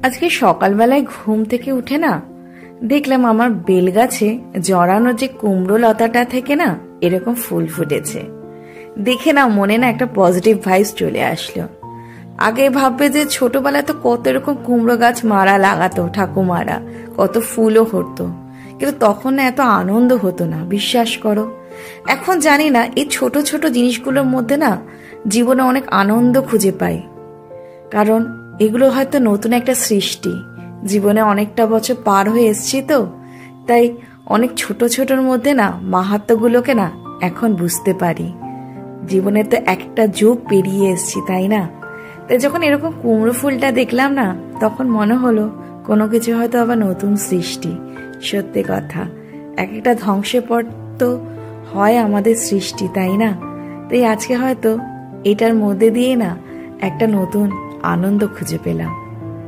আজকে সকালবেলায় ঘুম থেকে উঠে না দেখলাম আমার বেলগাছে জড়ানো যে কুমড়ো লতাটা থেকে না এরকম ফুল ফুটেছে। দেখে না মনে না একটা পজিটিভ ভাইবস চলে আসলো। আগে ভাববে যে ছোটবেলায় তো কত এরকম কুমড়ো গাছ মারা লাগাতো ঠাকুমারা, কত ফুলও হতো, কিন্তু তখন না এত আনন্দ হতো না, বিশ্বাস করো। এখন জানি না এই ছোট ছোট জিনিসগুলোর মধ্যে না জীবনে অনেক আনন্দ খুঁজে পাই, কারণ এগুলো হয়তো নতুন একটা সৃষ্টি। জীবনে অনেকটা বছর পার হয়ে এসছি তো, তাই অনেক ছোট ছোটর মধ্যে না মাহাত্ম্যগুলোকে না এখন বুঝতে পারি। জীবনে তো একটা যুগ পেরিয়ে এসছি, তাই না? তাই যখন এরকম কুমড়ো ফুলটা দেখলাম না, তখন মনে হলো কোনো কিছু হয়তো আবার নতুন সৃষ্টি। সত্যি কথা, এক একটা ধ্বংসের পর তো হয় আমাদের সৃষ্টি, তাই না? তাই আজকে হয়তো এটার মধ্যে দিয়ে না একটা নতুন আনন্দ খুঁজে পেলাম।